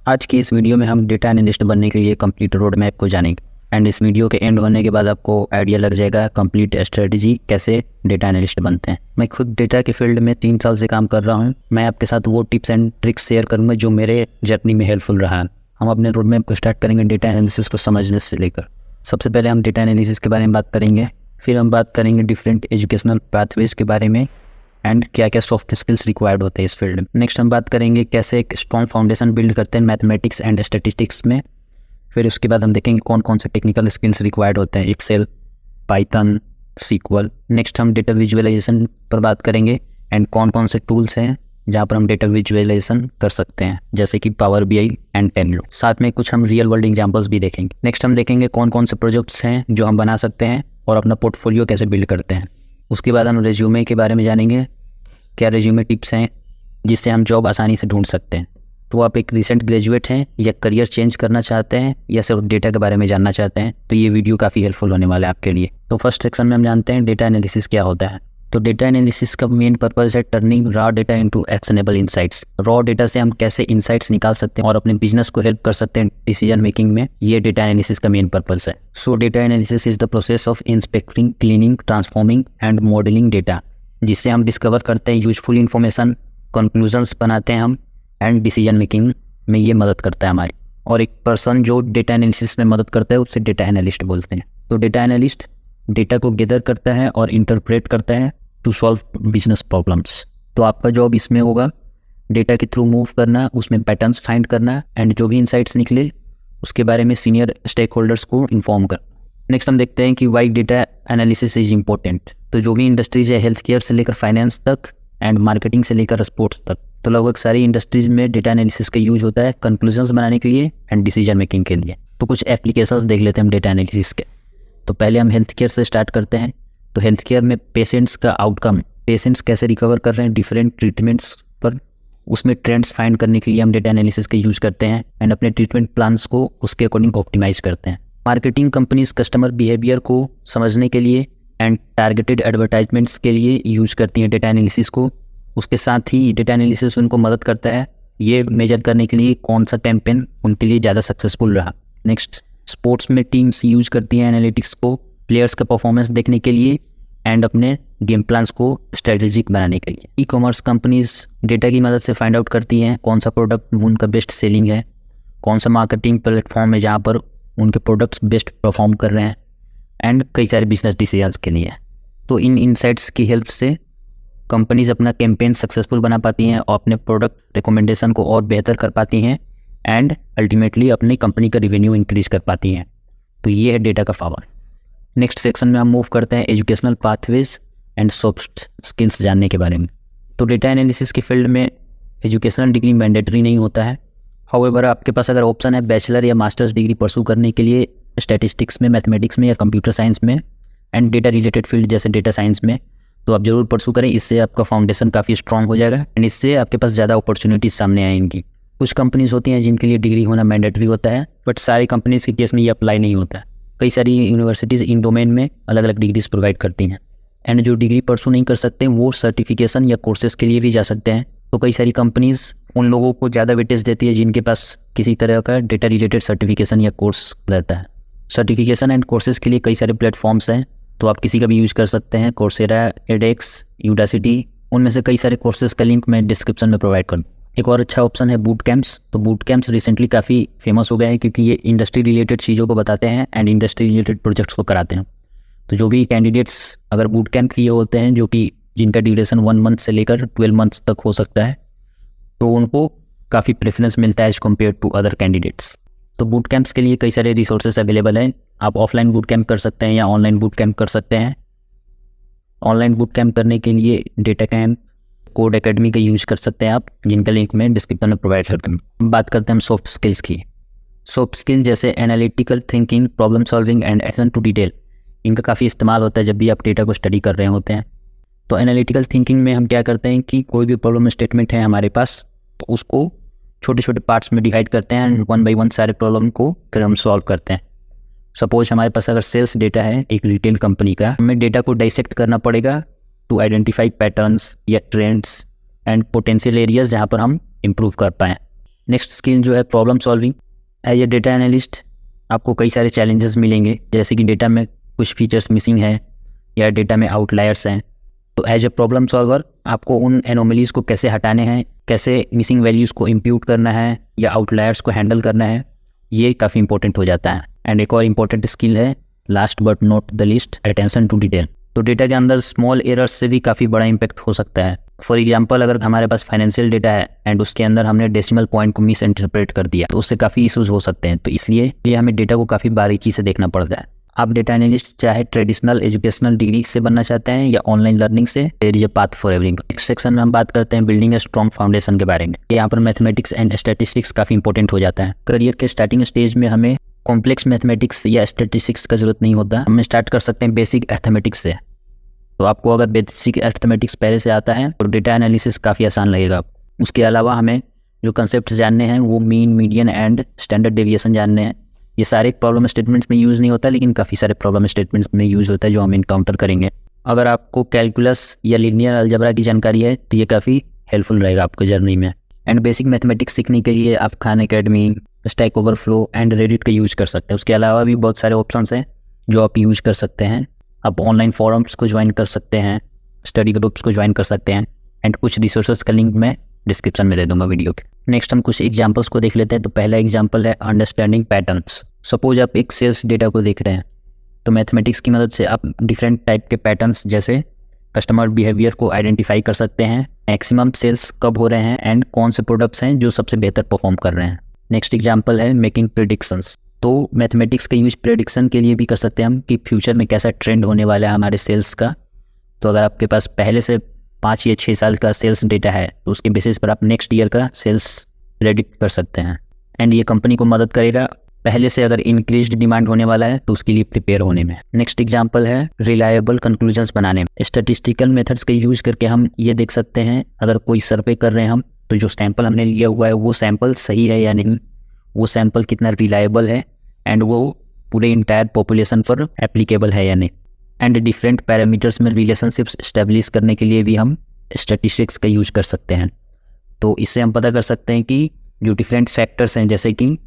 आज की इस वीडियो में हम डेटा एनालिस्ट बनने के लिए कंप्लीट रोड मैप को जानेंगे एंड इस वीडियो के एंड होने के बाद आपको आइडिया लग जाएगा कंप्लीट स्ट्रेटजी कैसे डेटा एनालिस्ट बनते हैं। मैं खुद डेटा के फील्ड में 3 साल से काम कर रहा हूं। मैं आपके साथ वो टिप्स एंड ट्रिक्स शेयर करूंगा जो मेरे जर्नी में हेल्पफुल रहा है। हम अपने रोड मैप को स्टार्ट करेंगे डेटा एनालिसिस को समझने से लेकर। सबसे पहले हम डेटा एनालिसिस के बारे में बात करेंगे, फिर हम बात करेंगे डिफरेंट एजुकेशनल पाथवेज के बारे में एंड क्या क्या सॉफ्ट स्किल्स रिक्वायर्ड होते हैं इस फील्ड में। नेक्स्ट हम बात करेंगे कैसे एक स्ट्रॉन्ग फाउंडेशन बिल्ड करते हैं मैथमेटिक्स एंड स्टैटिस्टिक्स में। फिर उसके बाद हम देखेंगे कौन कौन से टेक्निकल स्किल्स रिक्वायर्ड होते हैं, एक्सेल, पाइथन, सीक्वल। नेक्स्ट हम डेटा विजुअलाइजेशन पर बात करेंगे एंड कौन कौन से टूल्स हैं जहाँ पर हम डेटा विजुअलाइजेशन कर सकते हैं, जैसे कि पावर BI एंड टेबलो। साथ में कुछ हम रियल वर्ल्ड एग्जाम्पल्स भी देखेंगे। नेक्स्ट हम देखेंगे कौन कौन से प्रोजेक्ट्स हैं जो हम बना सकते हैं और अपना पोर्टफोलियो कैसे बिल्ड करते हैं। उसके बाद हम रेज्यूमे के बारे में जानेंगे, क्या रेज्यूमे टिप्स हैं जिससे हम जॉब आसानी से ढूंढ सकते हैं। तो आप एक रिसेंट ग्रेजुएट हैं या करियर चेंज करना चाहते हैं या सिर्फ डेटा के बारे में जानना चाहते हैं तो ये वीडियो काफ़ी हेल्पफुल होने वाला है आपके लिए। तो फर्स्ट सेक्शन में हम जानते हैं डेटा एनालिसिस क्या होता है। तो डेटा एनालिसिस का मेन पर्पस है turning raw data into actionable insights. Raw data से हम कैसे इनसाइट्स निकाल सकते हैं और अपने बिजनेस को हेल्प कर सकते हैं डिसीजन मेकिंग में, ये डेटा एनालिसिस का मेन पर्पस है। सो data analysis is the process of inspecting, cleaning, transforming and modelling data, जिससे हम डिस्कवर करते हैं यूजफुल इन्फॉर्मेशन, कंक्लूजन्स बनाते हैं हम एंड डिसीजन मेकिंग में ये मदद करता है हमारी। और एक पर्सन जो डेटा एनालिसिस में मदद करता है उससे डेटा एनालिस्ट बोलते हैं। तो डेटा एनालिस्ट डेटा को गैदर करता है और इंटरप्रेट करता है टू सॉल्व बिजनेस प्रॉब्लम्स। तो आपका जॉब इसमें होगा डेटा के थ्रू मूव करना, उसमें पैटर्न्स फाइंड करना एंड जो भी इनसाइट्स निकले उसके बारे में सीनियर स्टेक होल्डर्स को इन्फॉर्म कर। नेक्स्ट हम देखते हैं कि why data analysis is important. तो जो भी इंडस्ट्रीज है, हेल्थ केयर से लेकर फाइनेंस तक एंड मार्केटिंग से लेकर स्पोर्ट्स तक, तो लगभग सारी इंडस्ट्रीज में डेटा एनालिसिस का यूज होता है कंक्लूजन्स बनाने के लिए एंड डिसीजन मेकिंग के लिए। तो कुछ एप्लीकेशंस देख लेते हैं हम डेटा एनालिसिस के। तो पहले हम हेल्थ केयर से स्टार्ट करते हैं। तो हेल्थ केयर में पेशेंट्स का आउटकम, पेशेंट्स कैसे रिकवर कर रहे हैं डिफरेंट ट्रीटमेंट्स पर, उसमें ट्रेंड्स फाइंड करने के लिए हम डेटा एनालिसिस का यूज करते हैं एंड अपने ट्रीटमेंट प्लान्स को उसके अकॉर्डिंग ऑप्टिमाइज करते हैं। मार्केटिंग कंपनीज कस्टमर बिहेवियर को समझने के लिए एंड टारगेटेड एडवर्टाइजमेंट्स के लिए यूज करती हैं डेटा एनालिसिस को। उसके साथ ही डेटा एनालिसिस उनको मदद करता है ये मेजर करने के लिए कौन सा कैंपेन उनके लिए ज़्यादा सक्सेसफुल रहा। नेक्स्ट, स्पोर्ट्स में टीम्स यूज करती हैं एनालिटिक्स को प्लेयर्स का परफॉर्मेंस देखने के लिए एंड अपने गेम प्लान्स को स्ट्रेटेजिक बनाने के लिए। ई-कॉमर्स कंपनीज डेटा की मदद से फाइंड आउट करती हैं कौन सा प्रोडक्ट उनका बेस्ट सेलिंग है, कौन सा मार्केटिंग प्लेटफॉर्म है जहाँ पर उनके प्रोडक्ट्स बेस्ट परफॉर्म कर रहे हैं एंड कई सारे बिजनेस डिसीजंस के लिए। तो इन इनसाइट्स की हेल्प से कंपनीज अपना कैंपेन सक्सेसफुल बना पाती हैं और अपने प्रोडक्ट रिकमेंडेशन को और बेहतर कर पाती हैं एंड अल्टीमेटली अपनी कंपनी का रिवेन्यू इंक्रीज कर पाती हैं। तो ये है डेटा का पावर। नेक्स्ट सेक्शन में हम मूव करते हैं educational pathways and soft skills जानने के बारे में। तो डेटा एनालिसिस के फील्ड में एजुकेशनल डिग्री मैंडेटरी नहीं होता है। हाउएवर आपके पास अगर ऑप्शन है बैचलर या मास्टर्स डिग्री परसू करने के लिए स्टैटिस्टिक्स में, मैथमेटिक्स में या कंप्यूटर साइंस में एंड डेटा रिलेटेड फील्ड जैसे डेटा साइंस में, तो आप जरूर परसू करें। इससे आपका फाउंडेशन काफ़ी स्ट्रॉन्ग हो जाएगा एंड इससे आपके पास ज़्यादा अपॉर्चुनिटीज सामने आएंगी। कुछ कंपनीज होती हैं जिनके लिए डिग्री होना मैंडेटरी होता है, बट सारी कंपनीज के केस में ये अप्लाई नहीं होता है। कई सारी यूनिवर्सिटीज़ इन डोमेन में अलग अलग डिग्रीज प्रोवाइड करती हैं एंड जो डिग्री परसू नहीं कर सकते वो सर्टिफिकेशन या कोर्सेज के लिए भी जा सकते हैं। तो कई सारी कंपनीज उन लोगों को ज़्यादा वेटेज देती है जिनके पास किसी तरह का डेटा रिलेटेड सर्टिफिकेशन या कोर्स रहता है। सर्टिफिकेशन एंड कोर्सेज के लिए कई सारे प्लेटफॉर्म्स हैं, तो आप किसी का भी यूज़ कर सकते हैं, कोर्सेरा, एडेक्स, यूडासिटी, उनमें से कई सारे कोर्सेज का लिंक मैं डिस्क्रिप्शन में प्रोवाइड करूँ। एक और अच्छा ऑप्शन है बूट कैंप्स। तो बूट कैंप्स रिसेंटली काफ़ी फेमस हो गए हैं क्योंकि ये इंडस्ट्री रिलेटेड चीज़ों को बताते हैं एंड इंडस्ट्री रिलेटेड प्रोजेक्ट्स को कराते हैं। तो जो भी कैंडिडेट्स अगर बूट कैंप किए होते हैं जो कि जिनका ड्यूरेशन 1 मंथ से लेकर 12 मंथ्स तक हो सकता है, तो उनको काफ़ी प्रेफरेंस मिलता है as compare to other candidates. तो बूट कैंप्स के लिए कई सारे रिसोर्सेज अवेलेबल हैं। आप ऑफलाइन बूट कैंप कर सकते हैं या ऑनलाइन बूट कैंप कर सकते हैं। ऑनलाइन बूट कैंप करने के लिए डेटा कैंप, कोड एकेडमी का यूज़ कर सकते हैं आप, जिनका लिंक मैं डिस्क्रिप्शन में प्रोवाइड करता हूँ। बात करते हैं हम सॉफ्ट स्किल्स की। सॉफ्ट स्किल जैसे analytical thinking, problem solving and attention to detail, इनका काफ़ी इस्तेमाल होता है जब भी आप डेटा को स्टडी कर रहे होते हैं। तो एनालिटिकल थिंकिंग में हम क्या करते हैं कि कोई भी प्रॉब्लम स्टेटमेंट है हमारे पास, तो उसको छोटे छोटे पार्ट्स में डिवाइड करते हैं एंड 1 बाय 1 सारे प्रॉब्लम को फिर हम सॉल्व करते हैं। सपोज हमारे पास अगर सेल्स डेटा है एक रिटेल कंपनी का, हमें डेटा को डाइसेक्ट करना पड़ेगा टू आइडेंटिफाई पैटर्न्स या ट्रेंड्स एंड पोटेंशियल एरियाज जहाँ पर हम इम्प्रूव कर पाएँ। नेक्स्ट स्किल जो है problem solving. As a data analyst आपको कई सारे चैलेंजेस मिलेंगे, जैसे कि डेटा में कुछ फीचर्स मिसिंग है या डेटा में आउटलायर्स हैं। तो एज ए प्रॉब्लम सॉल्वर आपको उन एनोमलीज को कैसे हटाने हैं, कैसे मिसिंग वैल्यूज़ को इम्प्यूट करना है या आउटलायर्स को हैंडल करना है, ये काफ़ी इंपॉर्टेंट हो जाता है। एंड एक और इम्पॉर्टेंट स्किल है last but not the least, attention to detail. तो डेटा के अंदर स्मॉल एरर्स से भी काफ़ी बड़ा इम्पैक्ट हो सकता है। फॉर एग्जांपल, अगर हमारे पास फाइनेंशियल डेटा है एंड उसके अंदर हमने डेसिमल पॉइंट को मिस इंटरप्रेट कर दिया तो उससे काफ़ी इशूज़ हो सकते हैं। तो इसलिए हमें डेटा को काफ़ी बारीकी से देखना पड़ता है। आप डेटा एनालिस्ट चाहे ट्रेडिशनल एजुकेशनल डिग्री से बनना चाहते हैं या ऑनलाइन लर्निंग से, there is a path for everyone. Next section में हम बात करते हैं बिल्डिंग अ स्ट्रॉन्ग फाउंडेशन के बारे में। यहाँ पर मैथमेटिक्स एंड स्टैटिस्टिक्स काफ़ी इंपॉर्टेंट हो जाता है। करियर के स्टार्टिंग स्टेज में हमें कॉम्प्लेक्स मैथमेटिक्स या स्टैटिस्टिक्स का जरूरत नहीं होता। हम स्टार्ट कर सकते हैं बेसिक अर्थमेटिक्स से। तो आपको अगर बेसिक अर्थमेटिक्स पहले से आता है तो डेटा एनालिसिस काफ़ी आसान लगेगा। उसके अलावा हमें जो कंसेप्ट जानने हैं वो mean, median and standard deviation जानने हैं। ये सारे प्रॉब्लम स्टेटमेंट्स में यूज़ नहीं होता, लेकिन काफ़ी सारे प्रॉब्लम स्टेटमेंट्स में यूज़ होता है जो हम इनकाउंटर करेंगे। अगर आपको कैलकुलस या लीनियर अलजेब्रा की जानकारी है तो ये काफ़ी हेल्पफुल रहेगा आपको जर्नी में। एंड बेसिक मैथमेटिक्स सीखने के लिए आप Khan academy, stack overflow and Reddit का यूज़ कर सकते हैं। उसके अलावा भी बहुत सारे ऑप्शंस हैं जो आप यूज़ कर सकते हैं। आप ऑनलाइन फॉरम्स को ज्वाइन कर सकते हैं, स्टडी ग्रुप्स को ज्वाइन कर सकते हैं एंड कुछ रिसोर्सेज का लिंक मैं डिस्क्रिप्शन में दे दूंगा वीडियो के। नेक्स्ट हम कुछ एग्जांपल्स को देख लेते हैं। तो पहला एग्जांपल है अंडरस्टैंडिंग पैटर्न्स। सपोज आप एक सेल्स डेटा को देख रहे हैं तो मैथमेटिक्स की मदद से आप डिफरेंट टाइप के पैटर्न्स जैसे कस्टमर बिहेवियर को आइडेंटिफाई कर सकते हैं, मैक्सिमम सेल्स कब हो रहे हैं एंड कौन से प्रोडक्ट्स हैं जो सबसे बेहतर परफॉर्म कर रहे हैं। नेक्स्ट एग्जांपल है मेकिंग प्रेडिक्शंस। तो मैथमेटिक्स का यूज प्रेडिक्शन के लिए भी कर सकते हैं हम कि फ्यूचर में कैसा ट्रेंड होने वाला है हमारे सेल्स का। तो अगर आपके पास पहले से 5 या 6 साल का सेल्स डेटा है तो उसके बेसिस पर आप नेक्स्ट ईयर का सेल्स प्रेडिक्ट कर सकते हैं। एंड ये कंपनी को मदद करेगा पहले से अगर इंक्रीज्ड डिमांड होने वाला है तो उसके लिए प्रिपेयर होने में। नेक्स्ट एग्जांपल है रिलायबल कंक्लूजन्स बनाने में। स्टैटिस्टिकल मेथड्स का यूज करके हम ये देख सकते हैं अगर कोई सर्वे कर रहे हैं हम तो जो सैंपल हमने लिया हुआ है वो सैंपल सही है या नहीं, वो सैंपल कितना रिलायबल है एंड वो पूरे इंटायर पॉपुलेशन पर एप्लीकेबल है या नहीं। एंड डिफरेंट पैरामीटर्स में रिलेशनशिप्स इस्टेब्लिश करने के लिए भी हम स्टैटिस्टिक्स का यूज कर सकते हैं। तो इससे हम पता कर सकते हैं कि जो डिफरेंट सेक्टर्स हैं जैसे कि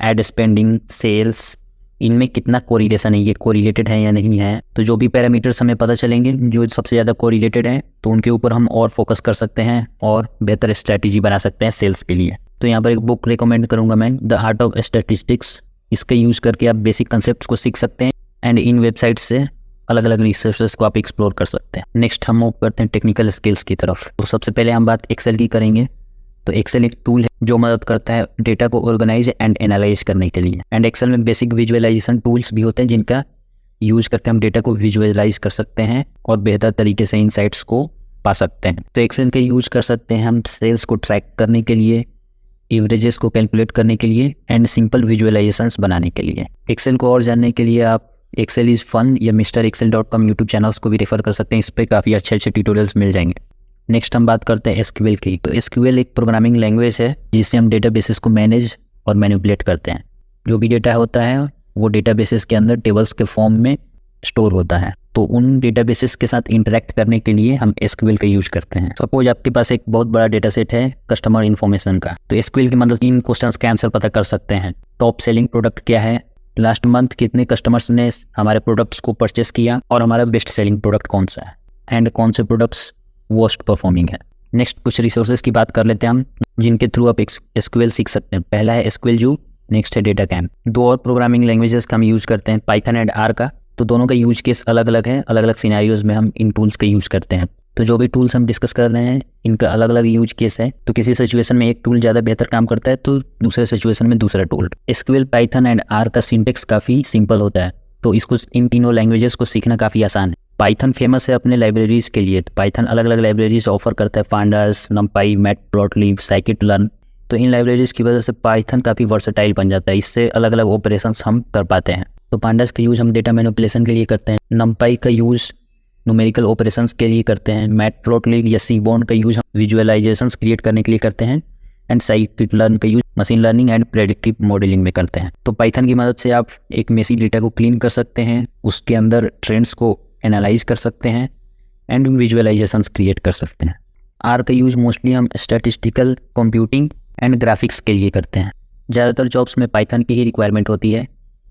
एड स्पेंडिंग, सेल्स, इनमें कितना कोरिलेशन है, ये कोरिलेटेड है या नहीं है। तो जो भी पैरामीटर्स हमें पता चलेंगे जो सबसे ज़्यादा कोरिलेटेड हैं तो उनके ऊपर हम और फोकस कर सकते हैं और बेहतर स्ट्रैटेजी बना सकते हैं सेल्स के लिए। तो यहाँ पर एक बुक रिकमेंड करूँगा मैं, द आर्ट ऑफ स्टैटिस्टिक्स। इसका यूज़ करके आप बेसिक कंसेप्ट्स को सीख सकते हैं एंड इन वेबसाइट से अलग अलग रिसोर्सेज को आप एक्सप्लोर कर सकते हैं। नेक्स्ट हम मूव करते हैं टेक्निकल स्किल्स की तरफ। तो सबसे पहले हम बात एक्सेल की करेंगे। तो एक्सेल एक टूल है जो मदद करता है डेटा को ऑर्गेनाइज एंड एनालाइज करने के लिए। एंड एक्सेल में बेसिक विजुअलाइजेशन टूल्स भी होते हैं जिनका यूज करके हम डेटा को विजुअलाइज कर सकते हैं और बेहतर तरीके से इनसाइट्स को पा सकते हैं। तो एक्सेल के यूज कर सकते हैं हम सेल्स को ट्रैक करने के लिए, एवरेजेस को कैलकुलेट करने के लिए एंड सिंपल विजुअलाइजेशंस बनाने के लिए। एक्सेल को और जानने के लिए आप एक्सेल इज़ फन या mrexcel.com यूट्यूब चैनल्स को भी रेफर कर सकते हैं। इस पर काफ़ी अच्छे ट्यूटोरियल्स मिल जाएंगे। नेक्स्ट हम बात करते हैं एसक्यूएल की। तो एसक्यूएल एक प्रोग्रामिंग लैंग्वेज है जिससे हम डेटाबेसेस को मैनेज और मैनिपुलेट करते हैं। जो भी डेटा होता है वो डेटाबेसेस के अंदर टेबल्स के फॉर्म में स्टोर होता है। तो उन डेटाबेसेस के साथ इंटरेक्ट करने के लिए हम एसक्यूएल का यूज करते हैं। सपोज आपके पास एक बहुत बड़ा डेटा सेट है कस्टमर इन्फॉर्मेशन का, तो एसक्यूएल की मदद से इन क्वेश्चंस का आंसर पता कर सकते हैं। टॉप सेलिंग प्रोडक्ट क्या है, लास्ट मंथ कितने कस्टमर्स ने हमारे प्रोडक्ट्स को परचेस किया और हमारा बेस्ट सेलिंग प्रोडक्ट कौन सा है एंड कौन से प्रोडक्ट्स वर्स्ट परफॉर्मिंग है। नेक्स्ट कुछ रिसोर्सेज की बात कर लेते हैं हम जिनके थ्रू आप एसक्यूएल सीख सकते हैं। पहला है एसक्यूएल जू, नेक्स्ट है डेटा कैम्प। दो और प्रोग्रामिंग लैंग्वेजेस का हम यूज़ करते हैं, पाइथन एंड आर का। तो दोनों का यूज केस अलग अलग है, अलग अलग सिनेरियोज में हम इन टूल्स का यूज़ करते हैं। तो जो भी टूल्स हम डिस्कस कर रहे हैं इनका अलग अलग यूज केस है। तो किसी सिचुएशन में एक टूल ज़्यादा बेहतर काम करता है तो दूसरे सिचुएशन में दूसरा tool. SQL, Python and R का सिंटेक्स काफ़ी सिंपल होता है, तो इसको इन तीनों लैंग्वेजेस को सीखना काफ़ी आसान है। पाइथन फेमस है अपने लाइब्रेरीज़ के लिए। तो पाइथन अलग अलग लाइब्रेरीज ऑफर करता है, पांडास, नमपाई, मैटप्लॉटलिब, साइकिट लर्न। तो इन लाइब्रेरीज की वजह से पाइथन काफ़ी वर्सेटाइल बन जाता है, इससे अलग अलग ऑपरेशंस हम कर पाते हैं। तो पांडास का यूज़ हम डेटा मैनिपुलेशन के लिए करते हैं, नमपाई का यूज़ न्यूमेरिकल ऑपरेशंस के लिए करते हैं, मैटप्लॉटलिब या सीबॉर्न का यूज़ हम विजुअलाइजेशंस क्रिएट करने के लिए करते हैं एंड साइकिट लर्न का use machine learning and predictive modelling में करते हैं। तो पाइथन की मदद से आप एक मेसी डेटा को क्लीन कर सकते हैं, उसके अंदर ट्रेंड्स को एनालाइज कर सकते हैं एंड विजुअलाइजेशंस क्रिएट कर सकते हैं। आर का यूज़ मोस्टली हम स्टैटिस्टिकल कंप्यूटिंग एंड ग्राफिक्स के लिए करते हैं। ज़्यादातर जॉब्स में पाइथन की ही रिक्वायरमेंट होती है,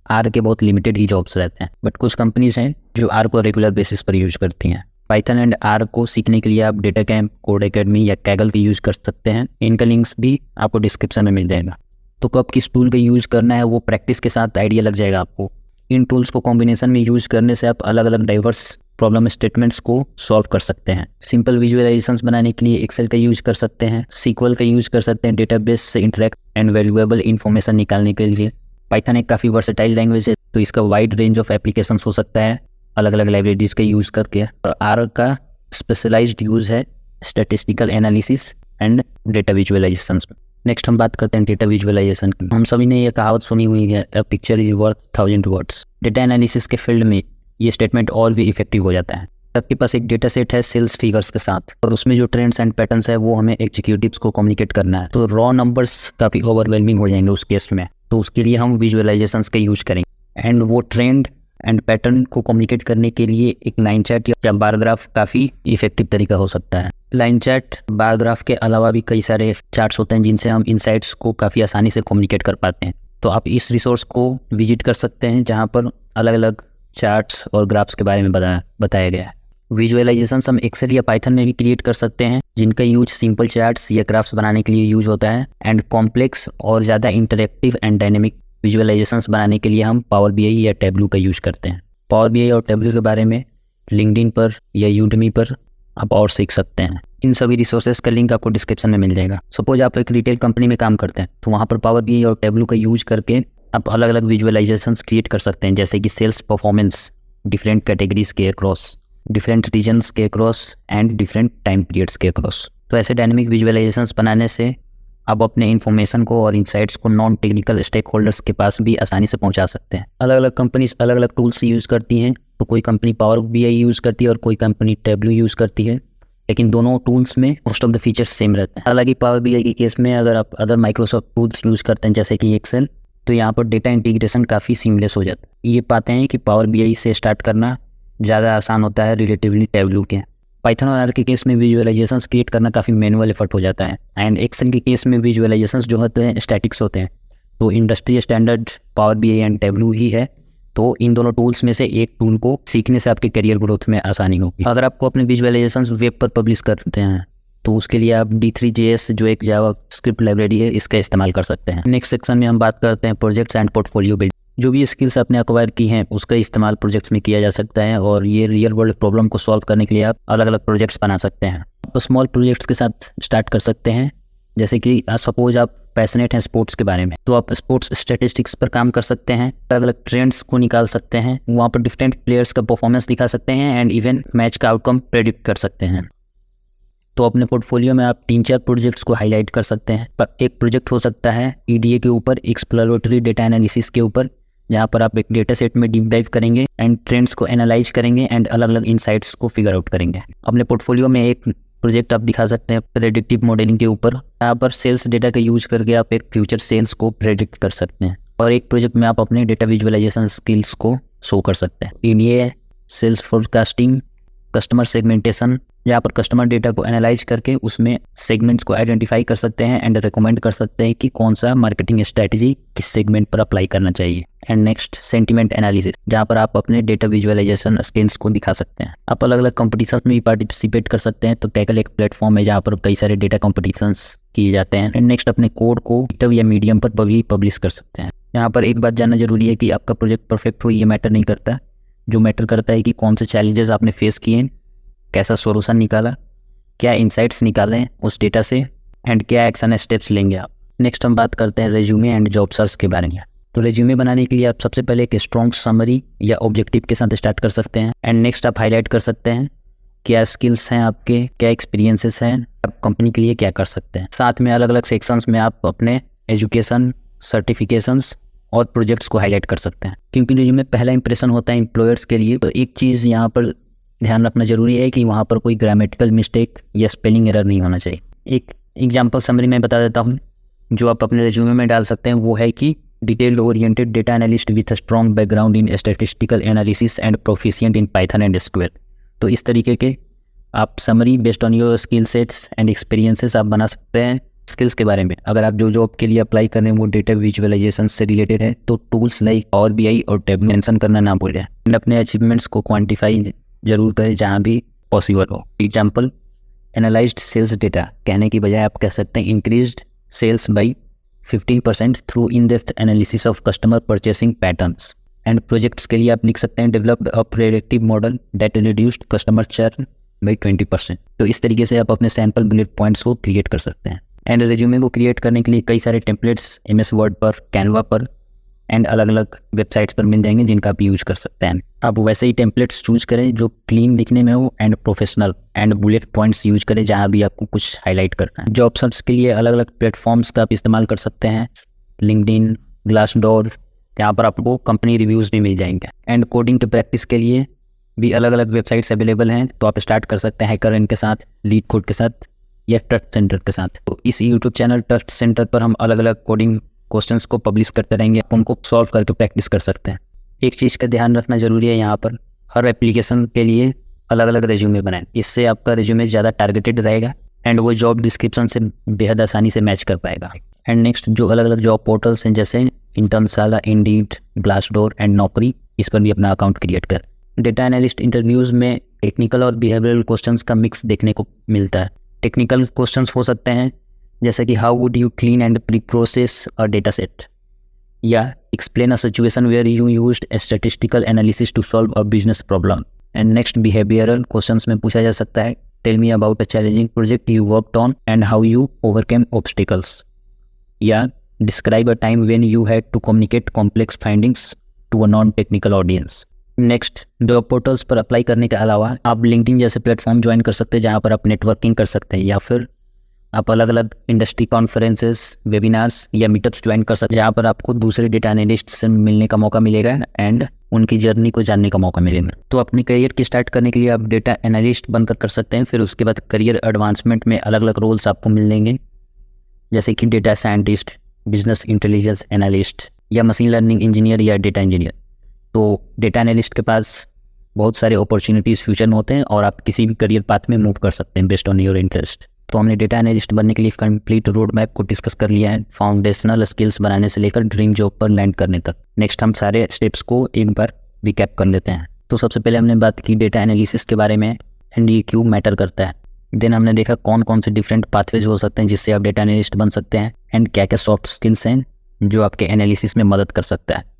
आर के बहुत लिमिटेड ही जॉब्स रहते हैं, बट कुछ कंपनीज हैं जो आर को रेगुलर बेसिस पर यूज करती हैं। पाइथन एंड आर को सीखने के लिए आप डेटा कैंप, कोड एकेडमी या कैगल का यूज़ कर सकते हैं। इनका लिंक्स भी आपको डिस्क्रिप्शन में मिल जाएगा। तो कब किस टूल का यूज़ करना है वो प्रैक्टिस के साथ आइडिया लग जाएगा आपको। इन टूल्स को कॉम्बिनेशन में यूज़ करने से आप अलग अलग डाइवर्स प्रॉब्लम स्टेटमेंट्स को सॉल्व कर सकते हैं। सिंपल विजुअलाइजेशंस बनाने के लिए एक्सेल का यूज़ कर सकते हैं, सीक्वल का यूज़ कर सकते हैं डेटाबेस से इंटरेक्ट एंड वैल्यूएबल इन्फॉर्मेशन निकालने के लिए। पाइथन एक काफ़ी वर्सेटाइल लैंग्वेज है, तो इसका वाइड रेंज ऑफ एप्लीकेशंस हो सकता है अलग अलग लाइब्रेरीज का यूज़ करके। और आर का स्पेशलाइज्ड यूज़ है statistical analysis and data visualisations में। नेक्स्ट हम बात करते हैं डेटा विजुअलाइजेशन की। हम सभी ने यह कहावत सुनी हुई है, a picture is worth 1000 words. Data analysis के फील्ड में ये स्टेटमेंट और भी इफेक्टिव हो जाता है। आपके पास एक डेटा सेट है सेल्स फिगर्स के साथ, और उसमें जो ट्रेंड्स एंड पैटर्न्स है वो हमें एग्जीक्यूटिव्स को कम्युनिकेट करना है, तो रॉ नंबर्स काफ़ी ओवरवेलमिंग हो जाएंगे उस केस में। तो उसके लिए हम विजुअलाइजेशंस का यूज करेंगे, एंड वो ट्रेंड एंड पैटर्न को कम्युनिकेट करने के लिए एक लाइन चार्ट या बार ग्राफ काफ़ी इफेक्टिव तरीका हो सकता है। लाइन चार्ट, बार ग्राफ के अलावा भी कई सारे चार्ट्स होते हैं जिनसे हम इनसाइट्स को काफ़ी आसानी से कम्युनिकेट कर पाते हैं। तो आप इस रिसोर्स को विजिट कर सकते हैं जहाँ पर अलग अलग चार्ट्स और ग्राफ्स के बारे में बताया गया है। विजुअलाइजेशंस हम एक्सेल या पाइथन में भी क्रिएट कर सकते हैं, जिनका यूज सिंपल चार्ट्स या ग्राफ्स बनाने के लिए यूज होता है, एंड कॉम्प्लेक्स और ज़्यादा इंटरेक्टिव एंड डायनेमिक विजुअलाइजेशंस बनाने के लिए हम पावर बीआई या टैब्लू का यूज़ करते हैं। पावर बीआई और टैब्लू के बारे में लिंक्डइन पर या यूडेमी पर आप और सीख सकते हैं। इन सभी रिसोर्सेज का लिंक आपको डिस्क्रिप्शन में मिल जाएगा। सपोज आप एक रिटेल कंपनी में काम करते हैं, तो वहाँ पर पावर बीआई और टैब्लू का यूज करके आप अलग अलग विजुअलाइजेशंस क्रिएट कर सकते हैं, जैसे कि सेल्स परफॉर्मेंस डिफरेंट कैटेगरीज के अक्रॉस, डिफरेंट रीजन्स के across and different time periods के अक्रॉस। तो ऐसे डायनेमिक विजुअलाइजेशंस बनाने से आप अपने इन्फॉर्मेशन को और इंसाइट्स को नॉन टेक्निकल स्टेक होल्डर्स के पास भी आसानी से पहुंचा सकते हैं। अलग अलग कंपनीज अलग अलग टूल्स यूज़ करती हैं, तो कोई कंपनी पावर बीआई यूज़ करती है और कोई कंपनी टैब्लू यूज़ करती है, लेकिन दोनों टूल्स में most of the features same रहते हैं। हालांकि पावर बीआई के केस में अगर आप अदर माइक्रोसॉफ्ट टूल्स यूज़ करते हैं जैसे कि एक्सेल, तो यहाँ पर डेटा इंटीग्रेशन काफ़ी सीमलेस हो जाता है। ये पाते हैं कि पावर बीआई से स्टार्ट करना ज़्यादा आसान होता है रिलेटिवली टैब्लू के। पाइथन और आर के केस में विजुअलाइजेशंस क्रिएट करना काफ़ी मैनुअल एफर्ट हो जाता है, एंड एक्सेल के केस में विजुअलाइजेशंस जो होते हैं स्टैटिक्स होते हैं। तो industry standard power BI and Tableau ही है, तो इन दोनों टूल्स में से एक टूल को सीखने से आपके करियर ग्रोथ में आसानी होगी। अगर आपको अपने विजुअलाइजेशंस वेब पर पब्लिश करते हैं, तो उसके लिए आप D3JS जो एक जावास्क्रिप्ट लाइब्रेरी है, इसका इस्तेमाल कर सकते हैं। नेक्स्ट सेक्शन में हम बात करते हैं प्रोजेक्ट्स एंड पोर्टफोलियो बिल्ड। जो भी स्किल्स आपने एक्वायर की हैं उसका इस्तेमाल प्रोजेक्ट्स में किया जा सकता है, और ये रियल वर्ल्ड प्रॉब्लम को सॉल्व करने के लिए आप अलग अलग प्रोजेक्ट्स बना सकते हैं। तो स्मॉल प्रोजेक्ट्स के साथ स्टार्ट कर सकते हैं, जैसे कि सपोज आप पैशनेट हैं स्पोर्ट्स के बारे में, तो आप स्पोर्ट्स स्टैटिस्टिक्स पर काम कर सकते हैं, अलग अलग ट्रेंड्स को निकाल सकते हैं, वहाँ पर डिफरेंट प्लेयर्स का परफॉर्मेंस दिखा सकते हैं, एंड इवन मैच का आउटकम प्रेडिक्ट कर सकते हैं। तो अपने पोर्टफोलियो में आप 3-4 प्रोजेक्ट्स को हाईलाइट कर सकते हैं। एक प्रोजेक्ट हो सकता है EDA के ऊपर, एक्सप्लोरेटरी डेटा एनालिसिस के ऊपर, जहाँ पर आप एक डेटा सेट में डीप डाइव करेंगे एंड ट्रेंड्स को एनालाइज करेंगे एंड अलग अलग इनसाइट्स को फिगर आउट करेंगे। अपने पोर्टफोलियो में एक प्रोजेक्ट आप दिखा सकते हैं प्रेडिक्टिव मॉडलिंग के ऊपर, यहाँ पर सेल्स डेटा का यूज करके आप एक फ्यूचर सेल्स को प्रेडिक्ट कर सकते हैं। और एक प्रोजेक्ट में आप अपने डेटा विजुअलाइजेशन स्किल्स को शो कर सकते हैं। EDA, sales forecasting, customer segmentation, जहाँ पर कस्टमर डेटा को एनालाइज करके उसमें सेगमेंट्स को आइडेंटिफाई कर सकते हैं एंड रिकमेंड कर सकते हैं कि कौन सा मार्केटिंग स्ट्रैटेजी किस सेगमेंट पर अप्लाई करना चाहिए। एंड नेक्स्ट सेंटिमेंट एनालिसिस, जहाँ पर आप अपने डेटा विजुअलाइजेशन स्किल्स को दिखा सकते हैं। आप अलग अलग कॉम्पिटिशन में भी पार्टिसिपेट कर सकते हैं, तो टैकल एक प्लेटफॉर्म है जहाँ पर कई सारे डेटा कॉम्पिटिशन्स किए जाते हैं। एंड नेक्स्ट अपने कोड को गिटहब या मीडियम पर भी पब्लिश कर सकते हैं। यहाँ पर एक बात जानना जरूरी है कि आपका प्रोजेक्ट परफेक्ट हो ये मैटर नहीं करता, जो मैटर करता है कि कौन से चैलेंजेस आपने फेस किए, कैसा सोल्यूशन निकाला, क्या इंसाइट्स निकालें उस डेटा से, एंड क्या एक्शन स्टेप्स लेंगे आप। नेक्स्ट हम बात करते हैं रेज्यूमे एंड जॉब सर्च के बारे में। तो रेज्यूमे बनाने के लिए आप सबसे पहले एक स्ट्रॉन्ग समरी या ऑब्जेक्टिव के साथ स्टार्ट कर सकते हैं, एंड नेक्स्ट आप हाईलाइट कर सकते हैं क्या स्किल्स हैं आपके, क्या एक्सपीरियंसेस हैं, आप कंपनी के लिए क्या कर सकते हैं। साथ में अलग अलग सेक्शंस में आप अपने एजुकेशन, सर्टिफिकेशंस और प्रोजेक्ट्स को हाईलाइट कर सकते हैं, क्योंकि रेज्यूमे पहला इंप्रेशन होता है एम्प्लॉयर्स के लिए। तो एक चीज़ यहाँ पर ध्यान रखना जरूरी है कि वहाँ पर कोई ग्रामेटिकल मिस्टेक या स्पेलिंग एरर नहीं होना चाहिए। एक एग्जांपल समरी मैं बता देता हूँ जो आप अपने रेज्यूमे में डाल सकते हैं, वो है कि detail oriented data analyst with a strong background in statistical analysis and proficient in Python and SQL। तो इस तरीके के आप summary based on your skill sets and experiences आप बना सकते हैं। स्किल्स के बारे में, अगर आप जो जॉब के लिए अप्लाई कर रहे हैं वो डेटा विजुअलाइजेशन से रिलेटेड है तो टूल्स लाइक पावर बीआई और टैब मेंशन करना ना भूलें। एंड अपने अचीवमेंट्स को क्वांटिफाई जरूर करें जहाँ भी पॉसिबल हो। एग्जाम्पल, एनालाइज्ड सेल्स डेटा कहने की बजाय आप कह सकते हैं increased sales by 15% through in depth analysis of customer purchasing patterns. And projects के लिए आप लिख सकते हैं developed a predictive model that reduced customer churn by 20%। तो इस तरीके से आप अपने सैम्पल बुलेट पॉइंट्स को क्रिएट कर सकते हैं। एंड रिज्यूमे को क्रिएट करने के लिए कई सारे टेम्पलेट्स MS वर्ड पर, कैनवा पर एंड अलग अलग वेबसाइट्स पर मिल जाएंगे जिनका आप यूज कर सकते हैं। आप वैसे ही टेम्पलेट्स चूज करें जो क्लीन दिखने में हो and professional, and bullet points use करें जहाँ भी आपको कुछ हाईलाइट करना है। जॉब सर्च के लिए अलग अलग प्लेटफॉर्म्स का आप इस्तेमाल कर सकते हैं, लिंक्डइन, ग्लासडोर, यहाँ पर आपको कंपनी रिव्यूज़ भी मिल जाएंगे। एंड कोडिंग की प्रैक्टिस के लिए भी अलग अलग वेबसाइट्स अवेलेबल हैं, तो आप स्टार्ट कर सकते हैं हैकरन के साथ, लीड कोड के साथ या टच सेंटर के साथ। तो इस यूट्यूब चैनल टच सेंटर पर हम अलग अलग कोडिंग क्वेश्चंस को पब्लिश करते रहेंगे, आप उनको सॉल्व करके प्रैक्टिस कर सकते हैं। एक चीज़ का ध्यान रखना जरूरी है, यहाँ पर हर एप्लीकेशन के लिए अलग अलग रेज्यूमे बनाएं, इससे आपका रेज्यूमे ज़्यादा टारगेटेड रहेगा एंड वो जॉब डिस्क्रिप्शन से बेहद आसानी से मैच कर पाएगा। एंड नेक्स्ट, जो अलग अलग जॉब पोर्टल्स हैं जैसे इंटर्नशाला, इंडीड, ग्लासडोर एंड नौकरी, इस पर भी अपना अकाउंट क्रिएट कर। डेटा एनालिस्ट इंटरव्यूज़ में टेक्निकल और बिहेवियरल क्वेश्चंस का मिक्स देखने को मिलता है। टेक्निकल क्वेश्चंस हो सकते हैं जैसे कि how would you clean and pre process a data set, या explain a situation where you used statistical analysis to solve a business problem. And next, behavioural questions में पूछा जा सकता है tell me about a challenging project you worked on and how you overcame obstacles, या describe a time when you had to communicate complex findings to a non technical audience. Next, job portals पर apply करने के अलावा आप LinkedIn जैसे platform join कर सकते हैं जहाँ पर आप नेटवर्किंग कर सकते हैं, या फिर आप अलग अलग इंडस्ट्री कॉन्फ्रेंसेस, वेबिनार्स या मीटअप्स ज्वाइन कर सकते हैं जहाँ पर आपको दूसरे डेटा एनालिस्ट से मिलने का मौका मिलेगा एंड उनकी जर्नी को जानने का मौका मिलेगा। तो अपने करियर की स्टार्ट करने के लिए आप डेटा एनालिस्ट बनकर कर सकते हैं। फिर उसके बाद करियर एडवांसमेंट में अलग अलग रोल्स आपको मिलेंगे जैसे कि data scientist, business intelligence analyst या मशीन लर्निंग इंजीनियर या डेटा इंजीनियर। तो डेटा एनालिस्ट के पास बहुत सारे अपॉर्चुनिटीज़ फ्यूचर में होते हैं और आप किसी भी करियर पाथ में मूव कर सकते हैं बेस्ड ऑन योर इंटरेस्ट। तो हमने डेटा एनालिस्ट बनने के लिए कंप्लीट रोड मैप को डिस्कस कर लिया है, फाउंडेशनल स्किल्स बनाने से लेकर ड्रीम जॉब पर लैंड करने तक। नेक्स्ट हम सारे स्टेप्स को एक बार रिकैप कर लेते हैं। तो सबसे पहले हमने बात की डेटा एनालिसिस के बारे में एंड ये क्यों मैटर करता है। देन हमने देखा कौन कौन से डिफरेंट पाथवेज हो सकते हैं जिससे आप डेटा एनालिस्ट बन सकते हैं एंड क्या क्या सॉफ्ट स्किल्स हैं जो आपके एनालिसिस में मदद कर सकता है।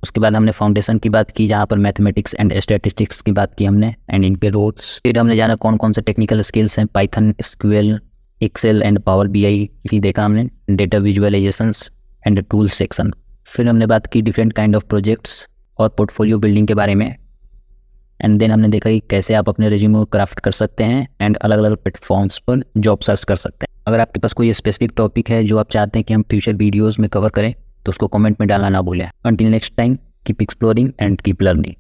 उसके बाद हमने फाउंडेशन की बात की जहाँ पर मैथमेटिक्स एंड स्टैटिस्टिक्स की बात की हमने एंड इनके रोल्स। फिर हमने जाना कौन कौन से टेक्निकल स्किल्स हैं, Python, SQL, Excel and Power BI भी देखा हमने, data visualizations and tools section. फिर हमने बात की डिफरेंट काइंड ऑफ प्रोजेक्ट्स और पोर्टफोलियो बिल्डिंग के बारे में एंड देन हमने देखा कि कैसे आप अपने रेज्यूमे को क्राफ्ट कर सकते हैं एंड अलग अलग प्लेटफॉर्म्स पर जॉब सर्च कर सकते हैं। अगर आपके पास कोई स्पेसिफिक टॉपिक है जो आप चाहते हैं कि हम फ्यूचर वीडियोज़ में कवर करें तो उसको कमेंट में डालना ना भूलें। Until next time, keep exploring and keep learning.